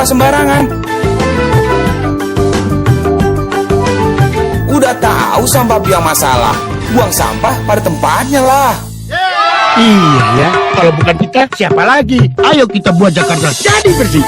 sampah sembarangan. Udah tahu sampah biang masalah, buang sampah pada tempatnya lah. Iya ya, kalau bukan kita siapa lagi? Ayo kita buat Jakarta jadi bersih.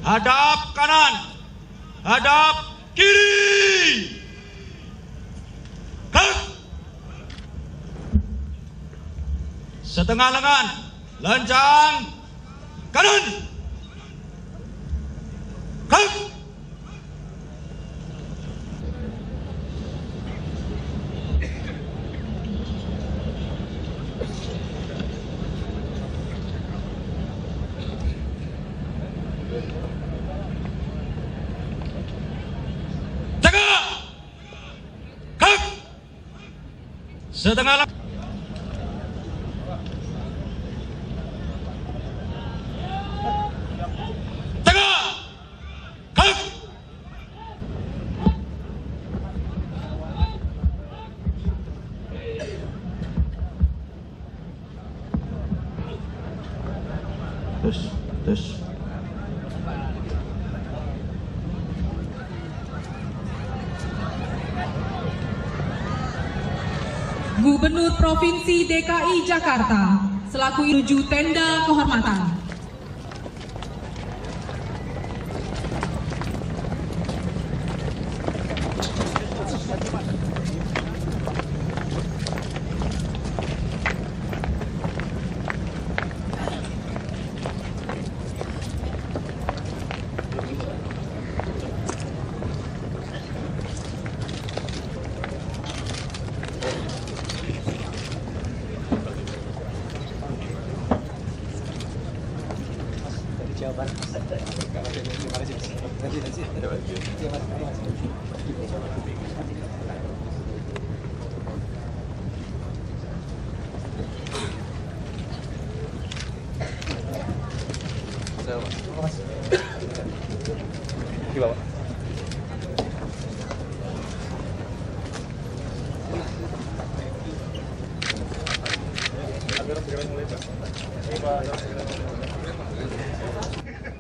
Hadap kanan, hadap kiri. Hak. Setengah lengan, lencang kanan. Hak. Setengah Tes. Gubernur Provinsi DKI Jakarta selaku menuju tenda kehormatan.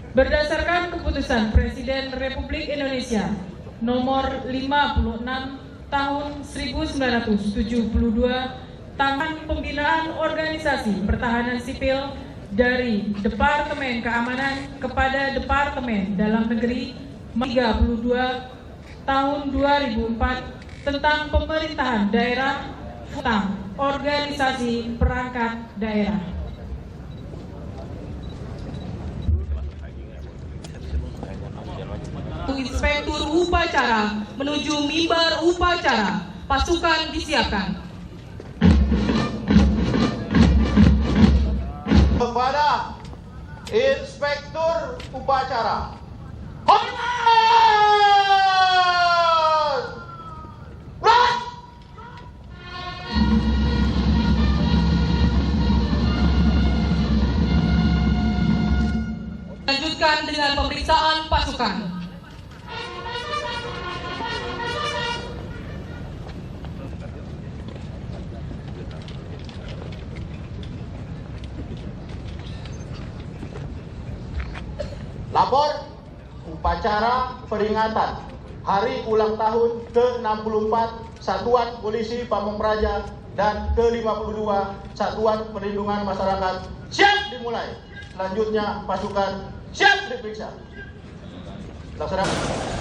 Berdasarkan keputusan Presiden Republik Indonesia nomor 56 tahun 1972 tentang pembinaan organisasi pertahanan sipil dari Departemen Keamanan kepada Departemen Dalam Negeri 32 tahun 2004 tentang pemerintahan daerah tentang organisasi perangkat daerah. Inspektur upacara menuju mimbar upacara. Pasukan disiapkan. Kepada Inspektur upacara. Hormat! Berat! Lanjutkan dengan pemeriksaan pasukan. Lapor upacara peringatan Hari Ulang Tahun ke-64 Satuan Polisi Pamung Praja dan ke-52 Satuan Perlindungan Masyarakat siap dimulai. Selanjutnya pasukan siap diperiksa. Laksanakan.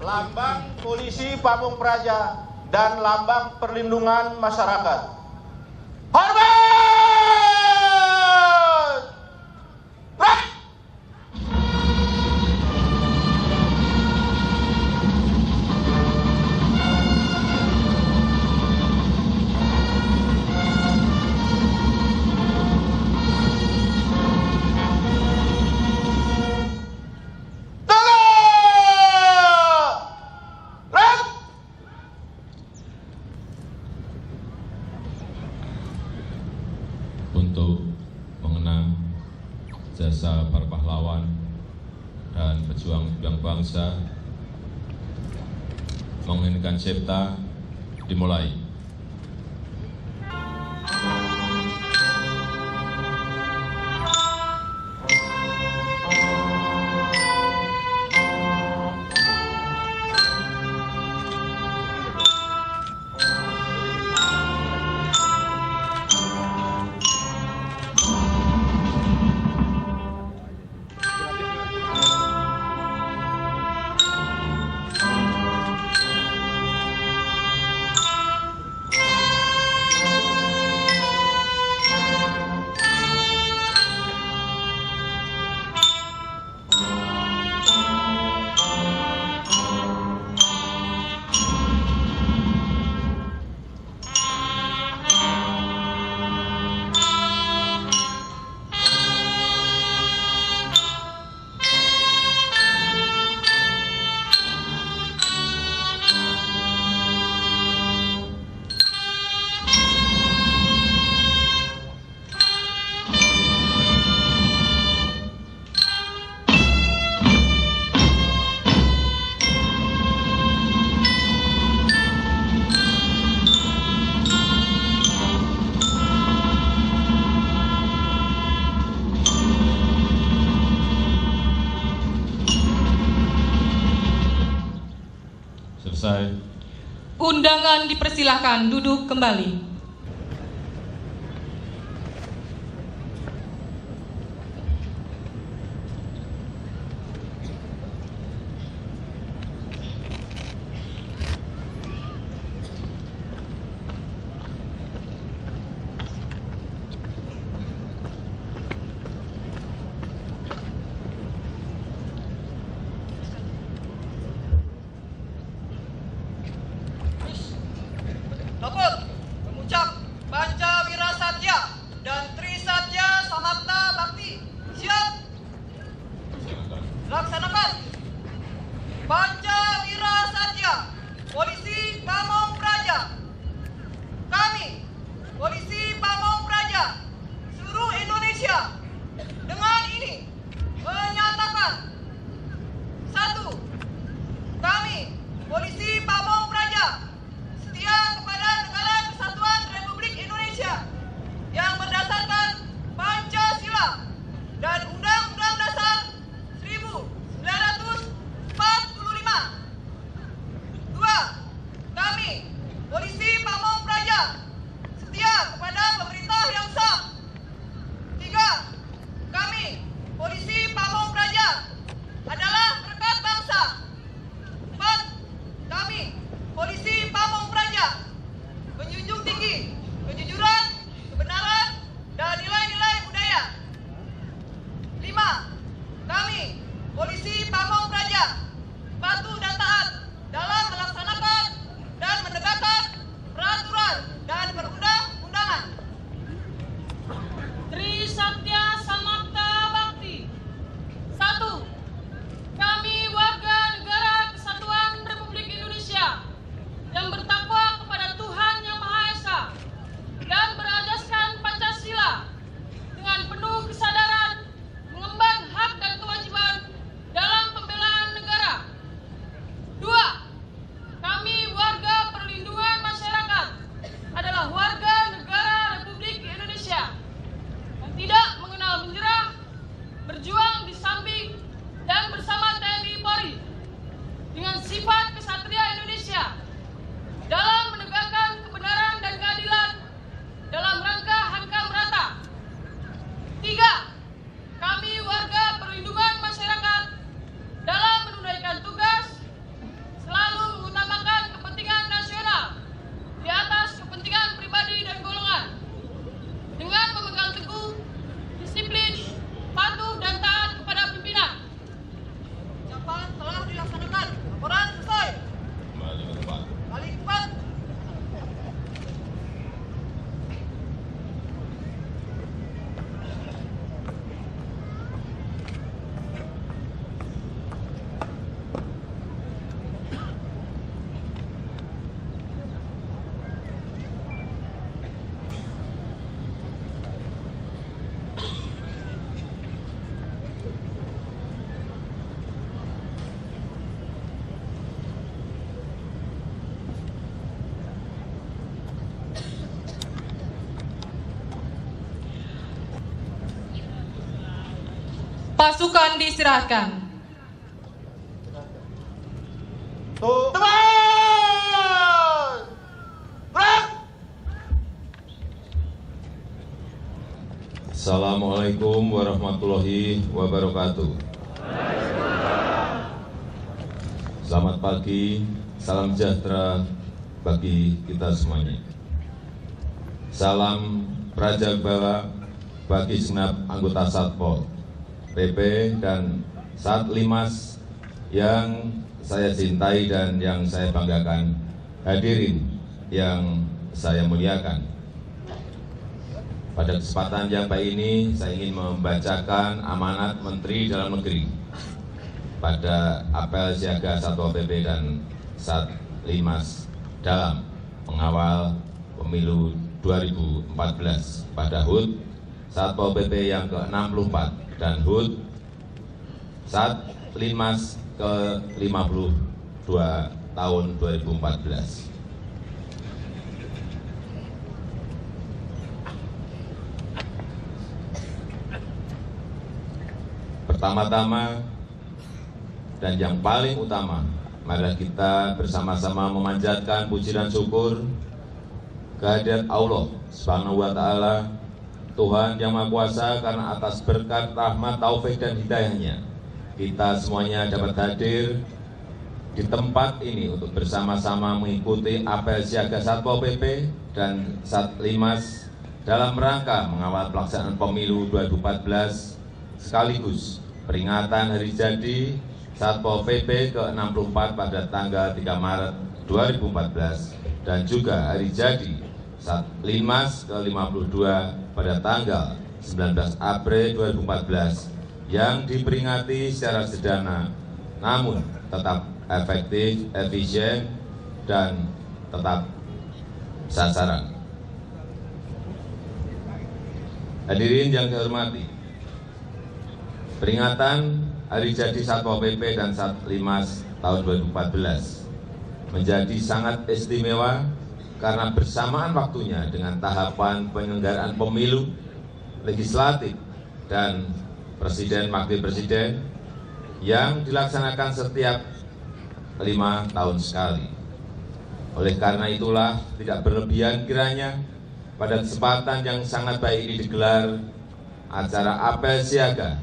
Lambang Polisi Pamung Praja dan Lambang Perlindungan Masyarakat. Hormat! untuk mengenang jasa para pahlawan dan pejuang bangsa. Menginginkan Cipta dimulai. Selesai. Undangan dipersilahkan duduk kembali. Dapat mengucap Panca Wira Satya dan Tri Satya Samapta Bakti. Siap? Laksanakan. Panca Wira Satya, Polisi Pamong Praja. Kami, Polisi Pamong Praja, seluruh Indonesia, dengan ini menyatakan: 1. Kami, Polisi Pamong Praja, setia kepada Negara Kesatuan Republik Indonesia yang berdasarkan Pancasila dan Undang-Undang Dasar 1945. 2. Kami, Polisi Pamong Praja, setia kepada pemerintah yang sah. 3. Kami, Polisi Pamong Praja, adalah rekat bangsa. 4. Kami, Polisi Pamong Praja, menjunjung tinggi kejujuran, kebenaran, dan nilai-nilai budaya. 5. Kami, Polisi Pamong Praja, patuh dan taat dalam melaksanakan dan menegakkan peraturan dan perundang-undangan. Tri Satya Samapta Bakti. 1. Kami warga negara Kesatuan Republik Indonesia yang bertakwa kepada Tuhan Yang Maha Esa dan berasaskan Pancasila dengan penuh kesadaran mengemban hak dan kewajiban dalam pembelaan negara. 2. Kami warga perlindungan masyarakat adalah warga negara Republik Indonesia yang tidak Pasukan diserahkan. Assalamualaikum warahmatullahi wabarakatuh. Selamat pagi, salam sejahtera bagi kita semuanya. Salam prajagbala bagi segenap anggota Satpol PP dan Satlimas yang saya cintai dan yang saya banggakan, hadirin yang saya muliakan. Pada kesempatan yang baik ini, saya ingin membacakan amanat Menteri Dalam Negeri pada apel siaga Satpol PP dan Satlimas dalam mengawal pemilu 2014 pada HUT Satpol PP yang ke-64 dan HUT Satlimas ke-52 tahun 2014. Pertama-tama dan yang paling utama, mari kita bersama-sama memanjatkan puji dan syukur kehadirat Allah Subhanahu wa Ta'ala, Tuhan yang Maha Kuasa, karena atas berkat, rahmat, taufik dan hidayahnya kita semuanya dapat hadir di tempat ini untuk bersama-sama mengikuti apel siaga Satpol PP dan Satlimas dalam rangka mengawal pelaksanaan pemilu 2014 sekaligus peringatan hari jadi Satpol PP ke-64 pada tanggal 3 Maret 2014 dan juga hari jadi Satlimas ke-52 pada tanggal 19 April 2014 yang diperingati secara sederhana namun tetap efektif, efisien, dan tetap sasaran. Hadirin yang saya hormati, peringatan hari jadi Satpol PP dan Satlimas tahun 2014 menjadi sangat istimewa karena bersamaan waktunya dengan tahapan penyelenggaraan pemilu legislatif dan presiden wakil presiden yang dilaksanakan setiap 5 tahun sekali. Oleh karena itulah tidak berlebihan kiranya pada kesempatan yang sangat baik ini digelar acara apel siaga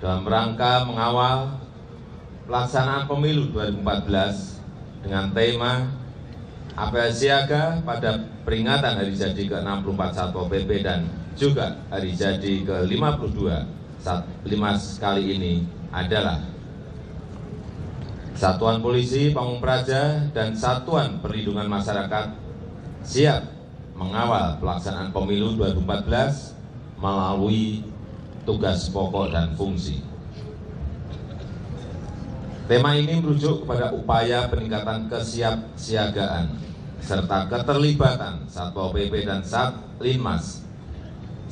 dalam rangka mengawal pelaksanaan pemilu 2014 dengan tema apel siaga pada peringatan hari jadi ke-64 Satpol PP dan juga hari jadi ke-52 Satlimas kali ini adalah Satuan Polisi Pamung Praja dan Satuan Perlindungan Masyarakat siap mengawal pelaksanaan pemilu 2014 melalui tugas pokok dan fungsi. Tema ini merujuk kepada upaya peningkatan kesiapsiagaan serta keterlibatan Satpol PP dan Satlimas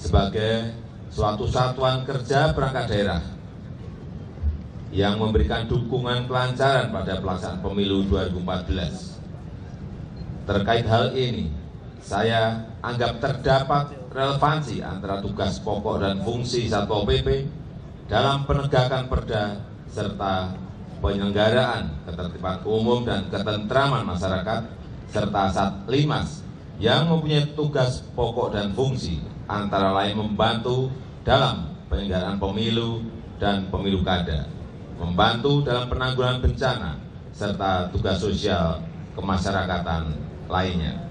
sebagai suatu satuan kerja perangkat daerah yang memberikan dukungan kelancaran pada pelaksanaan pemilu 2014. Terkait hal ini, saya anggap terdapat relevansi antara tugas pokok dan fungsi Satpol PP dalam penegakan perda serta penyelenggaraan ketertiban umum dan ketentraman masyarakat serta Satlimas yang mempunyai tugas pokok dan fungsi antara lain membantu dalam penyelenggaraan pemilu dan pemilu kada, membantu dalam penanggulangan bencana serta tugas sosial kemasyarakatan lainnya.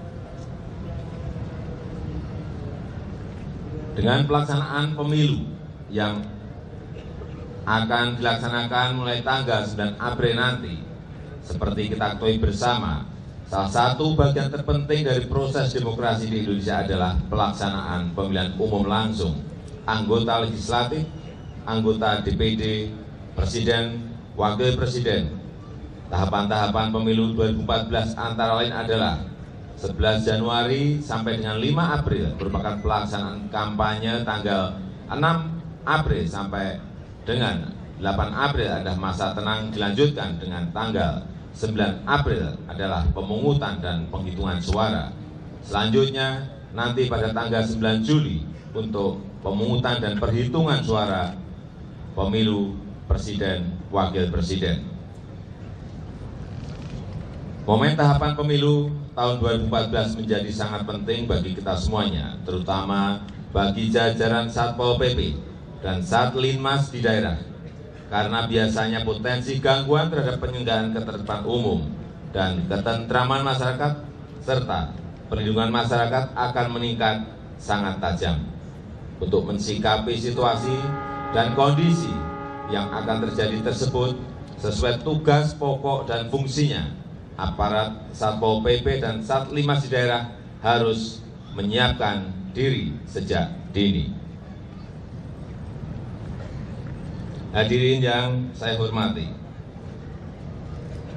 Dengan pelaksanaan pemilu yang akan dilaksanakan mulai tanggal 9 April nanti, seperti kita ketahui bersama, salah satu bagian terpenting dari proses demokrasi di Indonesia adalah pelaksanaan pemilihan umum langsung anggota legislatif, anggota DPD, presiden, wakil presiden. Tahapan-tahapan pemilu 2014 antara lain adalah 11 Januari sampai dengan 5 April merupakan pelaksanaan kampanye tanggal 6 April sampai dengan 8 April adalah masa tenang, dilanjutkan dengan tanggal 9 April adalah pemungutan dan penghitungan suara. Selanjutnya nanti pada tanggal 9 Juli untuk pemungutan dan perhitungan suara pemilu presiden, wakil presiden. Momen tahapan pemilu tahun 2014 menjadi sangat penting bagi kita semuanya, terutama bagi jajaran Satpol PP dan Satlinmas di daerah, karena biasanya potensi gangguan terhadap penyelenggaraan ketertiban umum dan ketentraman masyarakat serta perlindungan masyarakat akan meningkat sangat tajam. Untuk mensikapi situasi dan kondisi yang akan terjadi tersebut sesuai tugas pokok dan fungsinya, aparat Satpol PP dan Satlinmas di daerah harus menyiapkan diri sejak dini. Hadirin yang saya hormati,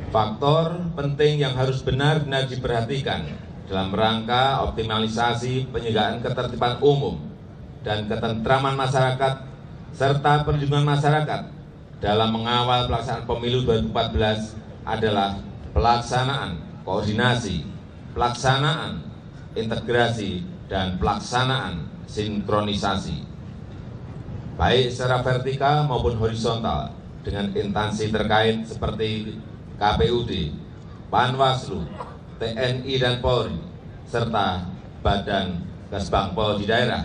faktor penting yang harus benar-benar diperhatikan dalam rangka optimalisasi penyelenggaraan ketertiban umum dan ketentraman masyarakat serta perlindungan masyarakat dalam mengawal pelaksanaan pemilu 2014 adalah pelaksanaan koordinasi, pelaksanaan integrasi, dan pelaksanaan sinkronisasi, baik secara vertikal maupun horizontal dengan instansi terkait seperti KPUD, Panwaslu, TNI dan Polri, serta Badan Kesbangpol di daerah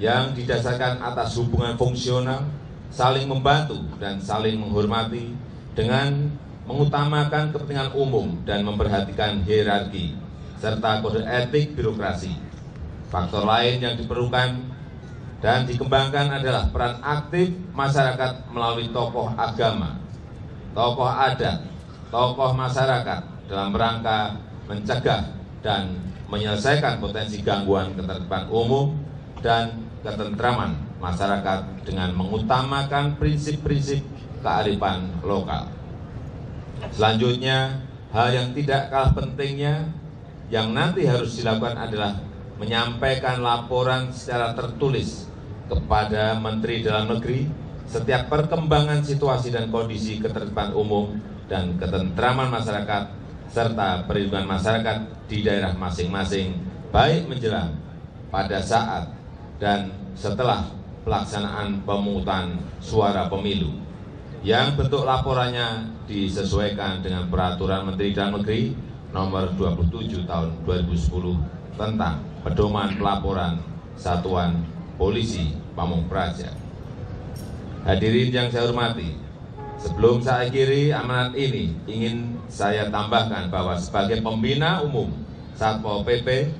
yang didasarkan atas hubungan fungsional, saling membantu dan saling menghormati dengan mengutamakan kepentingan umum dan memperhatikan hierarki serta kode etik birokrasi. Faktor lain yang diperlukan dan dikembangkan adalah peran aktif masyarakat melalui tokoh agama, tokoh adat, tokoh masyarakat dalam rangka mencegah dan menyelesaikan potensi gangguan ketertiban umum dan ketentraman masyarakat dengan mengutamakan prinsip-prinsip kearifan lokal. Selanjutnya, hal yang tidak kalah pentingnya yang nanti harus dilakukan adalah menyampaikan laporan secara tertulis kepada Menteri Dalam Negeri setiap perkembangan situasi dan kondisi ketertiban umum dan ketentraman masyarakat serta perlindungan masyarakat di daerah masing-masing, baik menjelang, pada saat, dan setelah pelaksanaan pemungutan suara pemilu, yang bentuk laporannya disesuaikan dengan Peraturan Menteri Dalam Negeri Nomor 27 Tahun 2010 tentang Pedoman Pelaporan Satuan Polisi Pamung Praja. Hadirin yang saya hormati, sebelum saya akhiri amanat ini, ingin saya tambahkan bahwa sebagai pembina umum Satpol PP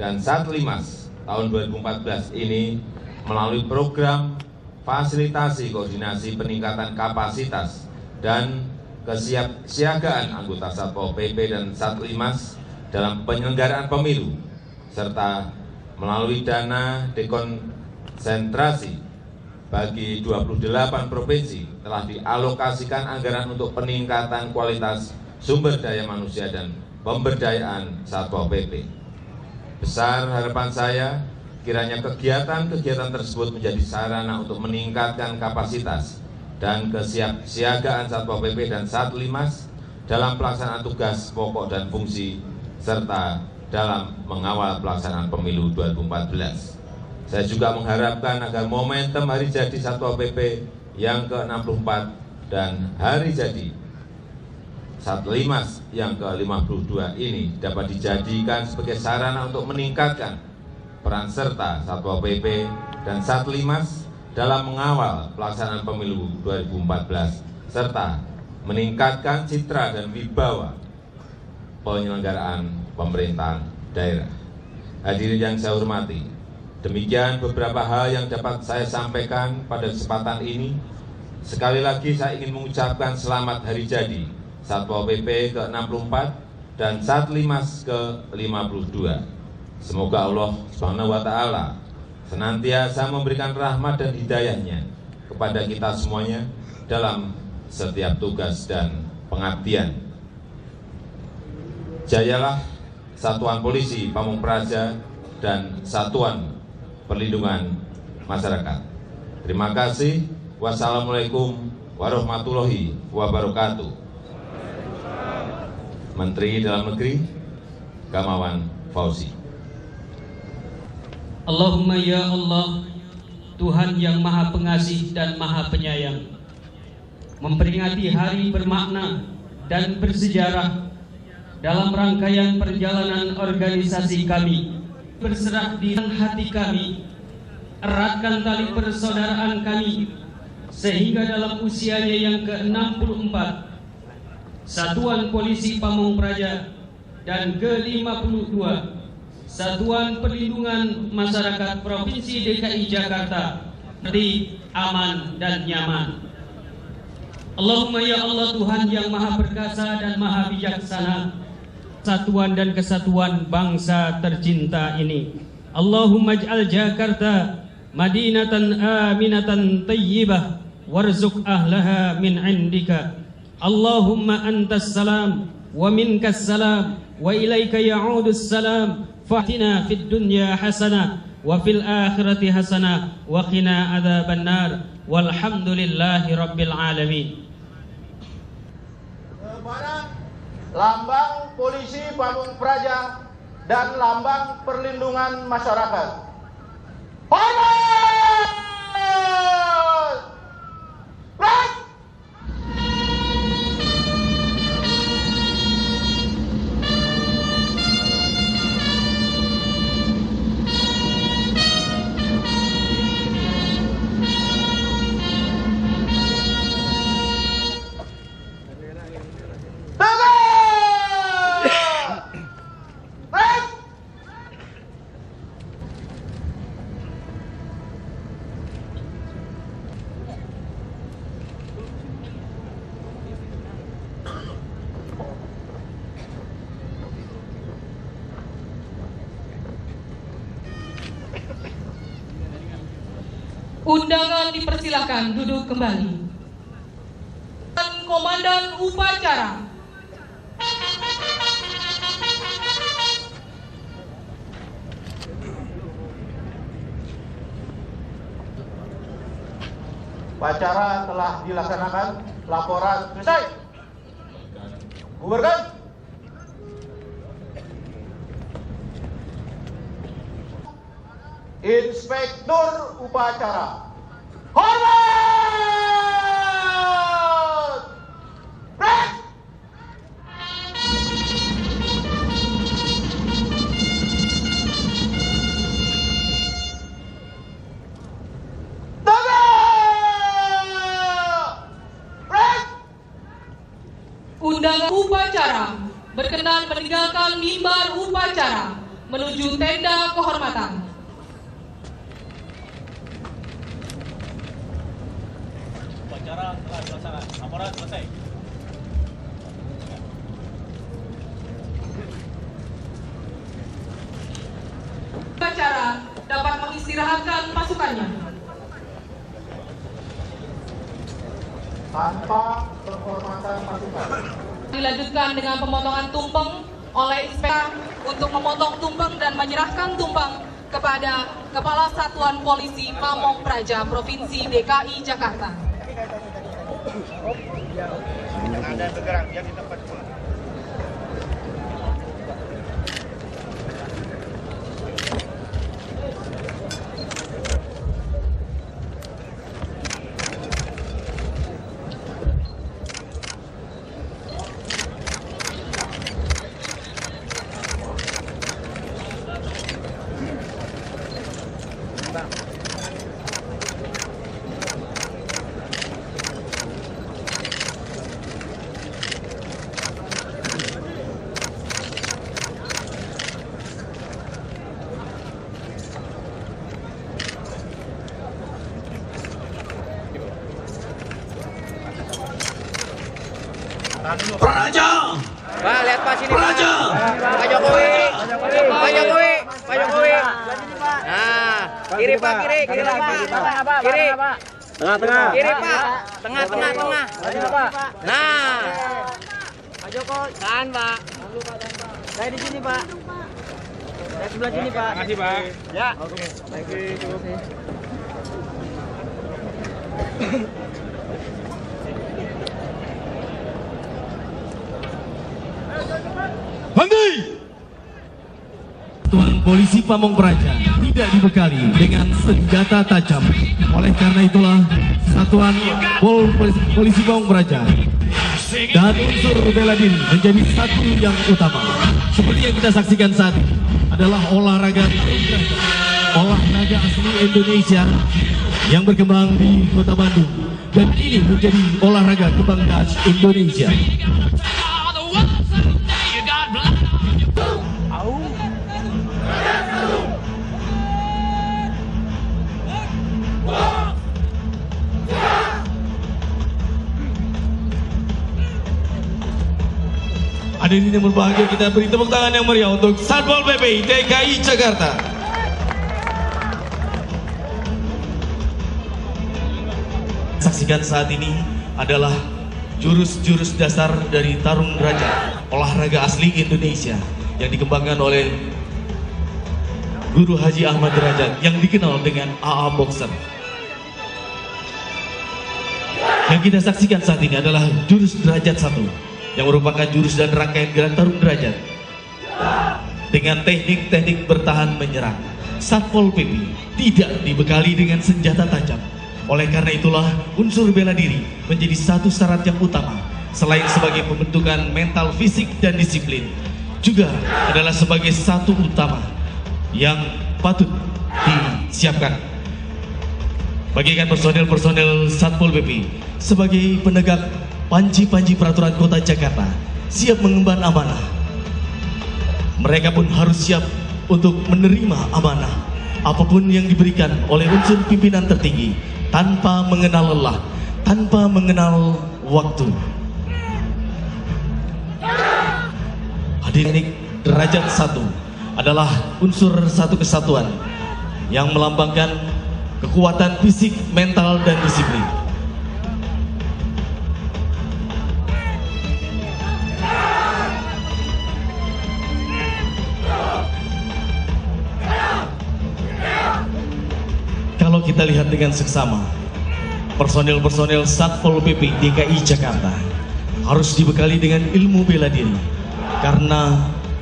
dan Satlinmas tahun 2014 ini melalui program fasilitasi koordinasi peningkatan kapasitas dan kesiapsiagaan anggota Satpol PP dan Satlinmas dalam penyelenggaraan pemilu, serta melalui dana dekonsentrasi bagi 28 provinsi telah dialokasikan anggaran untuk peningkatan kualitas sumber daya manusia dan pemberdayaan Satpol PP. Besar harapan saya kiranya kegiatan-kegiatan tersebut menjadi sarana untuk meningkatkan kapasitas dan kesiapsiagaan Satpol PP dan Satlinmas dalam pelaksanaan tugas pokok dan fungsi serta dalam mengawal pelaksanaan pemilu 2014. Saya juga mengharapkan agar momentum hari jadi Satpol PP yang ke-64 dan hari jadi Satlinmas yang ke-52 ini dapat dijadikan sebagai sarana untuk meningkatkan peran serta Satpol PP dan Satlinmas dalam mengawal pelaksanaan pemilu 2014 serta meningkatkan citra dan wibawa penyelenggaraan pemerintahan daerah. Hadirin yang saya hormati, demikian beberapa hal yang dapat saya sampaikan pada kesempatan ini. Sekali lagi saya ingin mengucapkan selamat hari jadi Satpol PP ke-64 dan Satlinmas ke-52. Semoga Allah Subhanahu wa Ta'ala senantiasa memberikan rahmat dan hidayahnya kepada kita semuanya dalam setiap tugas dan pengabdian. Jayalah Satuan Polisi Pamung Praja dan Satuan Perlindungan masyarakat. Terima kasih. Wassalamualaikum warahmatullahi wabarakatuh. Menteri Dalam Negeri Gamawan Fauzi. Allahumma ya Allah, Tuhan yang Maha Pengasih dan Maha Penyayang, memperingati hari bermakna dan bersejarah dalam rangkaian perjalanan organisasi kami, berserah di hati kami, eratkan tali persaudaraan kami, sehingga dalam usianya yang ke-64, Satuan Polisi Pamong Praja dan ke-52, Satuan Perlindungan Masyarakat Provinsi DKI Jakarta lebih aman dan nyaman. Allahumma ya Allah, Tuhan yang Maha Perkasa dan Maha Bijaksana, satuan dan kesatuan bangsa tercinta ini, Allahumma ij'al Jakarta madinatan aminatan tayyibah warzuq ahlaha min indika. Allahumma antas salam wa minkas salam wa ilaika ya'udus salam. Fatina fid dunya hasanah wa fil akhirati hasanah wa qina adzaban nar walhamdulillahi rabbil alamin. Kepada Lambang Polisi Pamong Praja dan Lambang Perlindungan Masyarakat. Hormat! Rat! Undangan dipersilakan duduk kembali. Komandan upacara. Upacara telah dilaksanakan. Laporan selesai. Bubarkan. Inspektur upacara. Hormat! Break! Undangan upacara berkenan meninggalkan mimbar upacara menuju tenda kehormatan. Upacara telah dilaksanakan. Laporan selesai. Upacara dapat mengistirahatkan pasukannya. Tanpa penghormatan pasukan. Dilanjutkan dengan pemotongan tumpeng oleh inspektur untuk memotong tumpeng dan menyerahkan tumpeng kepada Kepala Satuan Polisi Pamong Praja Provinsi DKI Jakarta. Ada bergerak yang di tempat. Praja! Pak, lihat Pak sini Pak. Pak Jokowi. Pak Jokowi. Pak Jokowi. Nah, kiri Pak, kiri Pak. Kiri. Tengah. Kiri Pak. Tengah. Nah. Pak Jokowi. Tahan Pak. Saya di sini Pak. Saya sebelah sini Pak. Terima kasih Pak. Ya. Oke. Terima kasih. Henti! Satuan Polisi Pamong Praja tidak dibekali dengan senjata tajam. Oleh karena itulah Satuan Polisi Pamong Praja dan unsur bela diri menjadi satu yang utama. Seperti yang kita saksikan saat ini adalah olahraga asli Indonesia yang berkembang di Kota Bandung, dan ini menjadi olahraga kebanggaan Indonesia. Hadirin yang berbahagia, kita beri tepuk tangan yang meriah untuk Satpol PP DKI Jakarta. Saksikan saat ini adalah jurus-jurus dasar dari tarung derajat, olahraga asli Indonesia yang dikembangkan oleh Guru Haji Ahmad Derajat yang dikenal dengan AA Boxer. Yang kita saksikan saat ini adalah jurus derajat 1 yang merupakan jurus dan rangkaian gerak tarung derajat dengan teknik-teknik bertahan menyerang. Satpol PP tidak dibekali dengan senjata tajam. Oleh karena itulah unsur bela diri menjadi satu syarat yang utama. Selain sebagai pembentukan mental, fisik, dan disiplin, juga adalah sebagai satu utama yang patut disiapkan. Bagikan personel-personel Satpol PP sebagai penegak panji-panji peraturan Kota Jakarta, siap mengemban amanah. Mereka pun harus siap untuk menerima amanah apapun yang diberikan oleh unsur pimpinan tertinggi, tanpa mengenal lelah, tanpa mengenal waktu. Hadirin, derajat 1 adalah unsur satu kesatuan yang melambangkan kekuatan fisik, mental, dan disiplin. Kalau kita lihat dengan seksama, personel-personel Satpol PP DKI Jakarta harus dibekali dengan ilmu bela diri, karena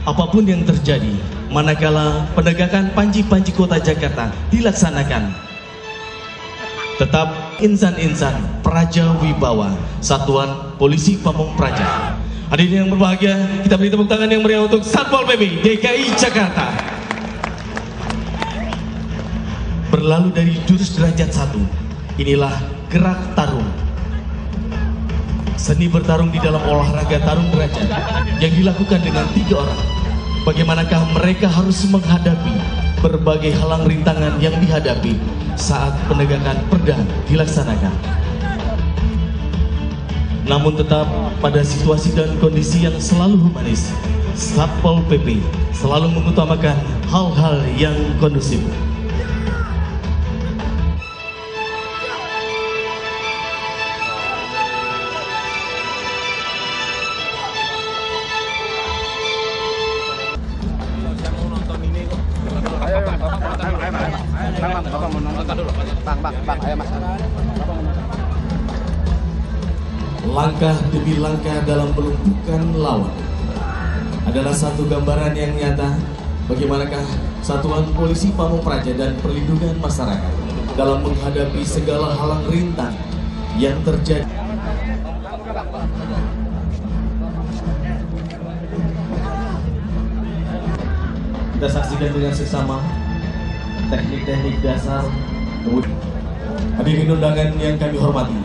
apapun yang terjadi manakala penegakan panji-panji Kota Jakarta dilaksanakan, tetap insan-insan praja wibawa Satuan Polisi Pamong Praja. Hadirin yang berbahagia, kita beri tepuk tangan yang meriah untuk Satpol PP DKI Jakarta. Berlalu dari jurus derajat 1, inilah gerak tarung. Seni bertarung di dalam olahraga tarung derajat yang dilakukan dengan 3 orang. Bagaimanakah mereka harus menghadapi berbagai halang rintangan yang dihadapi saat penegakan perda dilaksanakan. Namun tetap pada situasi dan kondisi yang selalu humanis, Satpol PP selalu mengutamakan hal-hal yang kondusif. Langkah demi langkah dalam melumpuhkan lawan adalah satu gambaran yang nyata bagaimanakah Satuan Polisi Pamong Praja dan Perlindungan Masyarakat dalam menghadapi segala halang rintang yang terjadi. Kita saksikan dengan seksama teknik-teknik dasar. Hadirin undangan yang kami hormati,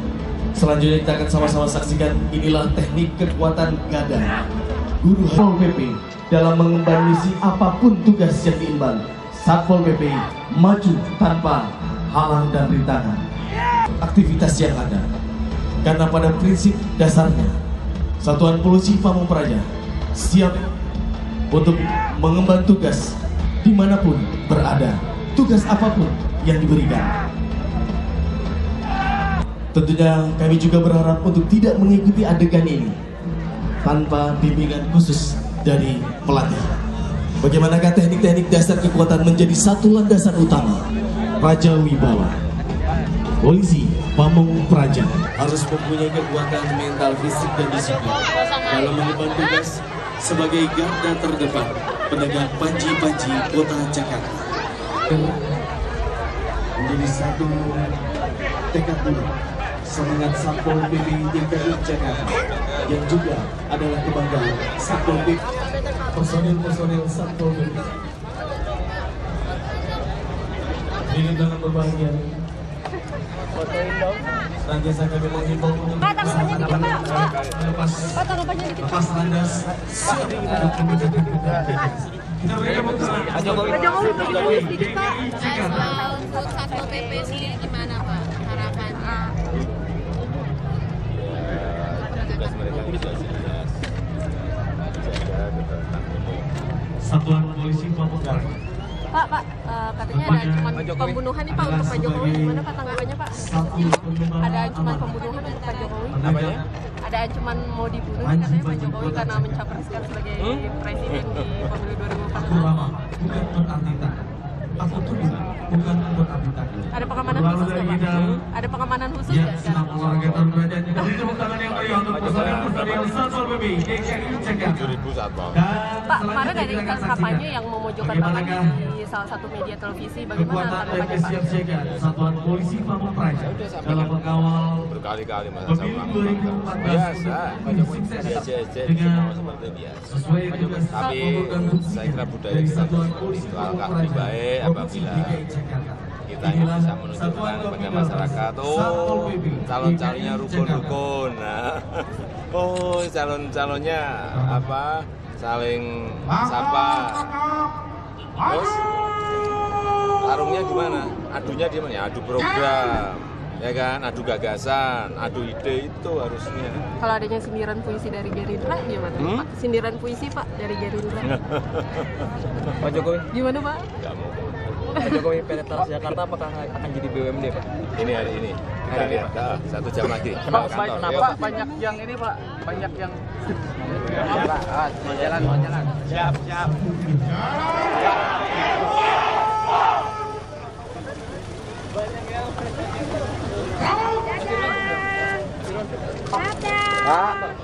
selanjutnya kita akan sama-sama saksikan inilah teknik kekuatan gada Guru Satpol PP dalam mengemban misi apapun tugas yang diemban. Satpol PP maju tanpa halang dan rintangan aktivitas yang ada, karena pada prinsip dasarnya Satuan Polisi Pamong Praja siap untuk mengemban tugas dimanapun berada, tugas apapun yang diberikan. Tentunya kami juga berharap untuk tidak mengikuti adegan ini tanpa bimbingan khusus dari pelatih. Bagaimanakah teknik-teknik dasar kekuatan menjadi satu landasan utama Praja Wibawa. Polisi Pamong Praja harus mempunyai kekuatan mental, fisik, dan disiplin dalam mengemban tugas sebagai garda terdepan penegak panji-panji kota Jakarta. Menjadi satu tekad bulat semangat Satpol PP DKI Jakarta yang juga adalah kebanggaan Satpol PP, personil Satpol PP. Ini dengan berbahagia. Senantiasa kami menghimbau untuk lepas landas siap untuk memecahkan kita. Kita berikan Pak Jokowi sedikit Pak. Untuk Satpol PP sendiri gimana Pak harapannya? Tugas mereka sudah jelas. Satuan Polisi Pamong Praja. Pak, katanya ada ancaman pembunuhan nih Pak untuk Pak Jokowi. Gimana Pak tanggapannya Pak? Ada ancaman pembunuhan untuk Pak Jokowi. Ada ancaman mau dibunuh katanya Pak Jokowi karena mencapreskan sebagai presiden di pemilu 2024. Aku tuh bukan berarti takut. Ada pengamanan khusus nggak Pak? Ada pengamanan khusus Ya, nggak? senang olahraga terbaik dan kita beri tepuk tangan yang meriah untuk personil Satpol PP DKI Jakarta. 7.000 Satpol. Pak, kemarin ada iklan kampanye yang memojokkan Bapak di salah satu media televisi. Bagaimana kekuatan dan tanggapannya Pak? kesiapsiagaan Satuan Polisi Pamong Praja dalam mengawal Berkali-kali masa pemilu 2014 biasa, sukses jadi dengan seperti biasa. sesuai tugas Tapi dan fungsinya saya kira budaya dari kita Satuan Polisi Pamong langkah Praja lebih baik apabila DKI Jakarta. kita ini bisa menunjukkan kepada masyarakat, oh calon-calonnya rukun-rukun, nah, oh calon-calonnya apa saling sapa, terus tarungnya gimana? Adunya di mana? Ya, adu program, ya kan? Adu gagasan, adu ide itu harusnya. Kalau adanya sindiran puisi dari Gerindra gimana Pak? Sindiran puisi Pak dari Gerindra. Pak Jokowi, Gimana Pak? Nggak mau. Pak Jokowi penetrasi Jakarta apakah akan jadi BUMD Pak? Ini hari ini kita lihat, 1 jam lagi. Pak, Kantor, kenapa yuk. banyak yang ini Pak? Banyak yang jalan. Siap. Pak.